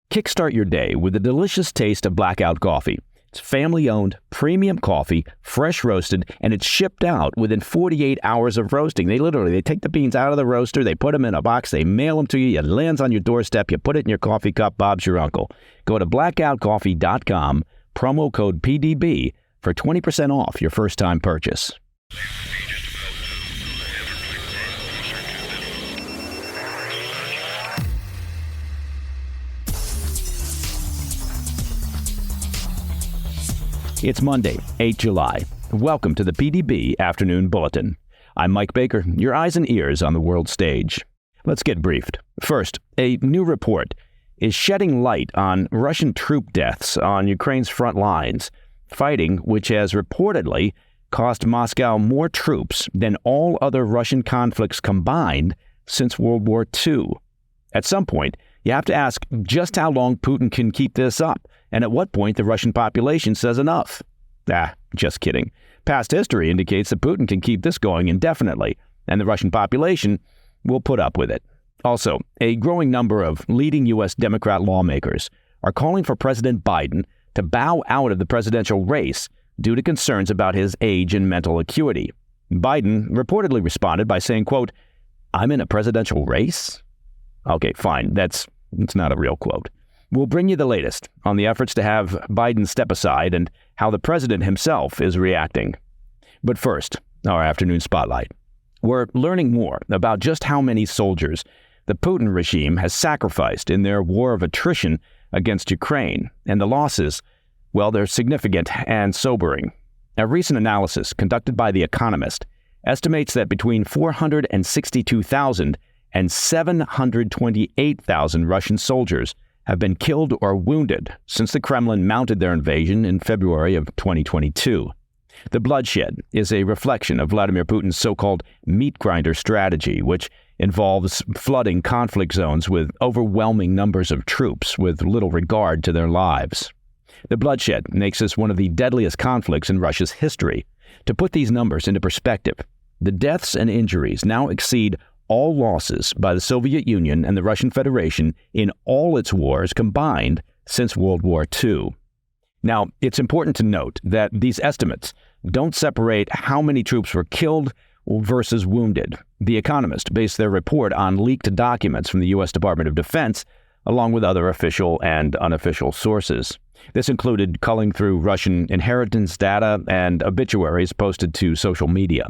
Kickstart your day with the delicious taste of Blackout coffee. It's family-owned, premium coffee, fresh roasted, and it's shipped out within 48 hours of roasting. They take the beans out of the roaster, they put them in a box, they mail them to you, it lands on your doorstep, you put it in your coffee cup, Bob's your uncle. Go to blackoutcoffee.com, promo code PDB for 20% off your first-time purchase. It's Monday, 8 July. Welcome to the PDB Afternoon Bulletin. I'm Mike Baker, your eyes and ears on the world stage. Let's get briefed. First, a new report is shedding light on Russian troop deaths on Ukraine's front lines, fighting which has reportedly cost Moscow more troops than all other Russian conflicts combined since World War II. At some point, you have to ask just how long Putin can keep this up, and at what point the Russian population says enough. Just kidding. Past history indicates that Putin can keep this going indefinitely, and the Russian population will put up with it. Also, a growing number of leading U.S. Democrat lawmakers are calling for President Biden to bow out of the presidential race due to concerns about his age and mental acuity. Biden reportedly responded by saying, quote, "I'm in a presidential race?" Okay, fine. That's not a real quote. We'll bring you the latest on the efforts to have Biden step aside and how the president himself is reacting. But first, our afternoon spotlight. We're learning more about just how many soldiers the Putin regime has sacrificed in their war of attrition against Ukraine, and the losses, well, they're significant and sobering. A recent analysis conducted by The Economist estimates that between 462,000 and 728,000 Russian soldiers have been killed or wounded since the Kremlin mounted their invasion in February of 2022. The bloodshed is a reflection of Vladimir Putin's so-called meat grinder strategy, which involves flooding conflict zones with overwhelming numbers of troops with little regard to their lives. The bloodshed makes this one of the deadliest conflicts in Russia's history. To put these numbers into perspective, the deaths and injuries now exceed all losses by the Soviet Union and the Russian Federation in all its wars combined since World War II. Now, it's important to note that these estimates don't separate how many troops were killed versus wounded. The Economist based their report on leaked documents from the U.S. Department of Defense, along with other official and unofficial sources. This included culling through Russian inheritance data and obituaries posted to social media.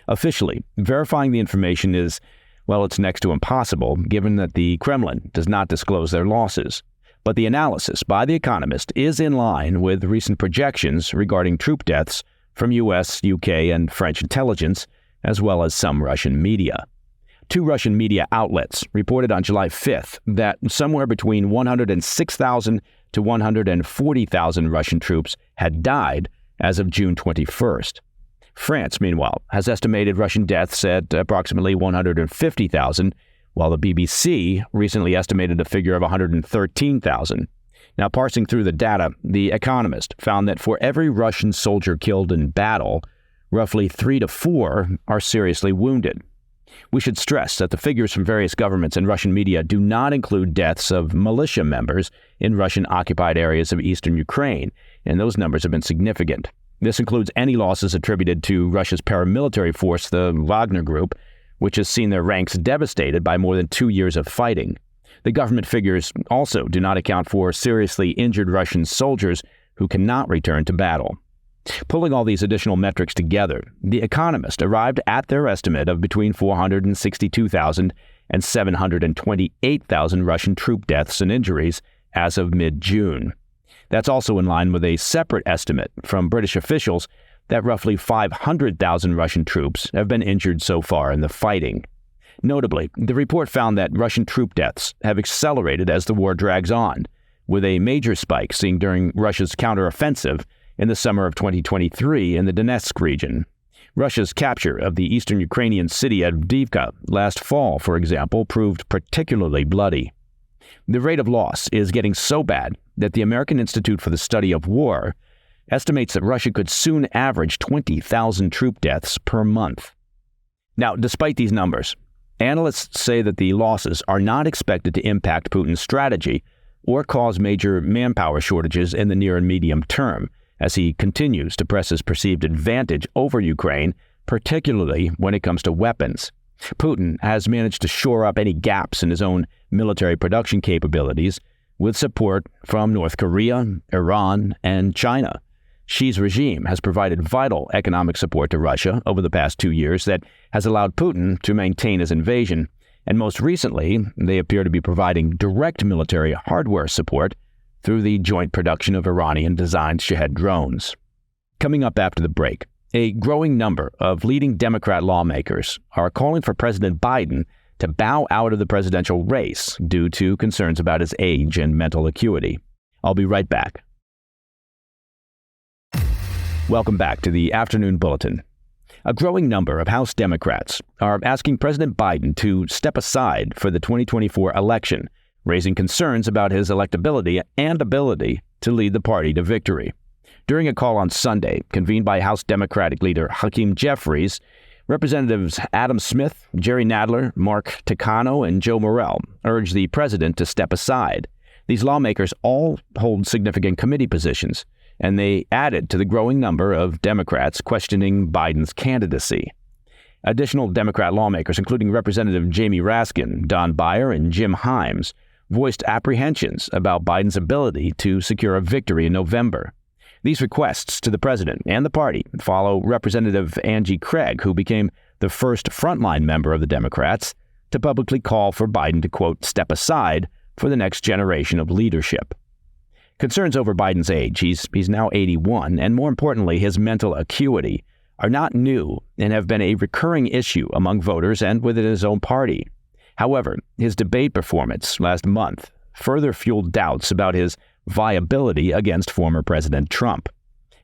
Officially, verifying the information is, well, it's next to impossible, given that the Kremlin does not disclose their losses. But the analysis by The Economist is in line with recent projections regarding troop deaths from U.S., U.K., and French intelligence, as well as some Russian media. Two Russian media outlets reported on July 5th that somewhere between 106,000 to 140,000 Russian troops had died as of June 21st. France, meanwhile, has estimated Russian deaths at approximately 150,000, while the BBC recently estimated a figure of 113,000. Now, parsing through the data, The Economist found that for every Russian soldier killed in battle, roughly 3 to 4 are seriously wounded. We should stress that the figures from various governments and Russian media do not include deaths of militia members in Russian-occupied areas of eastern Ukraine, and those numbers have been significant. This includes any losses attributed to Russia's paramilitary force, the Wagner Group, which has seen their ranks devastated by more than 2 years of fighting. The government figures also do not account for seriously injured Russian soldiers who cannot return to battle. Pulling all these additional metrics together, The Economist arrived at their estimate of between 462,000 and 728,000 Russian troop deaths and injuries as of mid-June. That's also in line with a separate estimate from British officials that roughly 500,000 Russian troops have been injured so far in the fighting. Notably, the report found that Russian troop deaths have accelerated as the war drags on, with a major spike seen during Russia's counteroffensive in the summer of 2023 in the Donetsk region. Russia's capture of the eastern Ukrainian city Avdiivka last fall, for example, proved particularly bloody. The rate of loss is getting so bad that the American Institute for the Study of War estimates that Russia could soon average 20,000 troop deaths per month. Now, despite these numbers, analysts say that the losses are not expected to impact Putin's strategy or cause major manpower shortages in the near and medium term, as he continues to press his perceived advantage over Ukraine, particularly when it comes to weapons. Putin has managed to shore up any gaps in his own military production capabilities with support from North Korea, Iran, and China. Xi's regime has provided vital economic support to Russia over the past 2 years that has allowed Putin to maintain his invasion. And most recently, they appear to be providing direct military hardware support through the joint production of Iranian-designed Shahed drones. Coming up after the break, a growing number of leading Democrat lawmakers are calling for President Biden to bow out of the presidential race due to concerns about his age and mental acuity. I'll be right back. Welcome back to the Afternoon Bulletin. A growing number of House Democrats are asking President Biden to step aside for the 2024 election, raising concerns about his electability and ability to lead the party to victory. During a call on Sunday, convened by House Democratic leader Hakeem Jeffries, Representatives Adam Smith, Jerry Nadler, Mark Takano, and Joe Morell urged the president to step aside. These lawmakers all hold significant committee positions, and they added to the growing number of Democrats questioning Biden's candidacy. Additional Democrat lawmakers, including Representative Jamie Raskin, Don Beyer, and Jim Himes, voiced apprehensions about Biden's ability to secure a victory in November. These requests to the president and the party follow Representative Angie Craig, who became the first frontline member of the Democrats to publicly call for Biden to, quote, step aside for the next generation of leadership. Concerns over Biden's age, he's now 81, and more importantly, his mental acuity, are not new and have been a recurring issue among voters and within his own party. However, his debate performance last month further fueled doubts about his viability against former President Trump.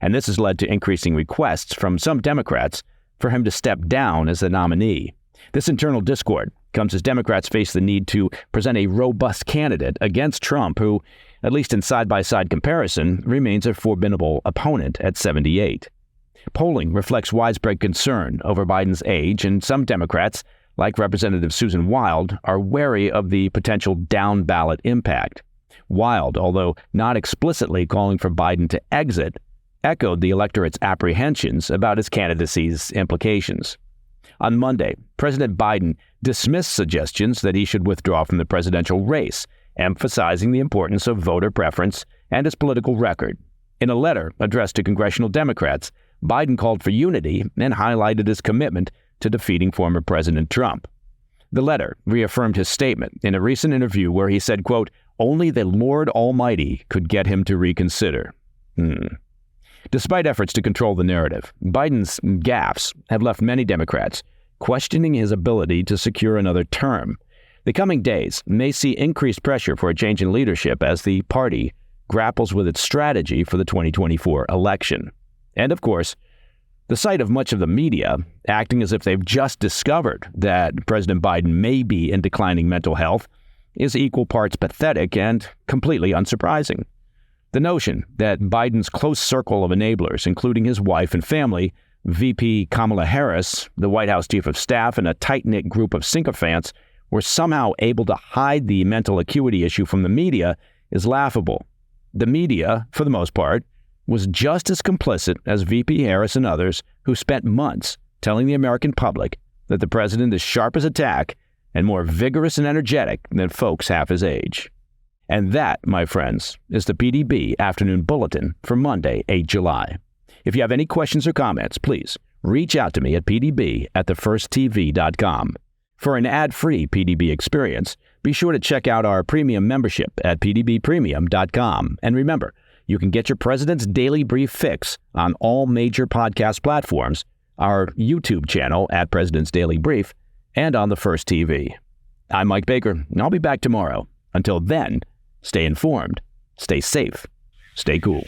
And this has led to increasing requests from some Democrats for him to step down as the nominee. This internal discord comes as Democrats face the need to present a robust candidate against Trump, who, at least in side-by-side comparison, remains a formidable opponent at 78. Polling reflects widespread concern over Biden's age, and some Democrats, like Representative Susan Wild, are wary of the potential down-ballot impact. Wild, although not explicitly calling for Biden to exit, echoed the electorate's apprehensions about his candidacy's implications. On Monday, President Biden dismissed suggestions that he should withdraw from the presidential race, emphasizing the importance of voter preference and his political record. In a letter addressed to congressional Democrats, Biden called for unity and highlighted his commitment to defeating former President Trump. The letter reaffirmed his statement in a recent interview where he said, quote, only the Lord Almighty could get him to reconsider. Despite efforts to control the narrative, Biden's gaffes have left many Democrats questioning his ability to secure another term. The coming days may see increased pressure for a change in leadership as the party grapples with its strategy for the 2024 election. And of course, the sight of much of the media acting as if they've just discovered that President Biden may be in declining mental health is equal parts pathetic and completely unsurprising. The notion that Biden's close circle of enablers, including his wife and family, VP Kamala Harris, the White House chief of staff, and a tight-knit group of sycophants were somehow able to hide the mental acuity issue from the media is laughable. The media, for the most part, was just as complicit as VP Harris and others who spent months telling the American public that the president is sharp as a tack and more vigorous and energetic than folks half his age. And that, my friends, is the PDB Afternoon Bulletin for Monday, 8 July. If you have any questions or comments, please reach out to me at pdb@thefirsttv.com. For an ad-free PDB experience, be sure to check out our premium membership at pdbpremium.com. And remember, you can get your President's Daily Brief fix on all major podcast platforms, our YouTube channel at President's Daily Brief, and on the First TV. I'm Mike Baker, and I'll be back tomorrow. Until then, stay informed, stay safe, stay cool.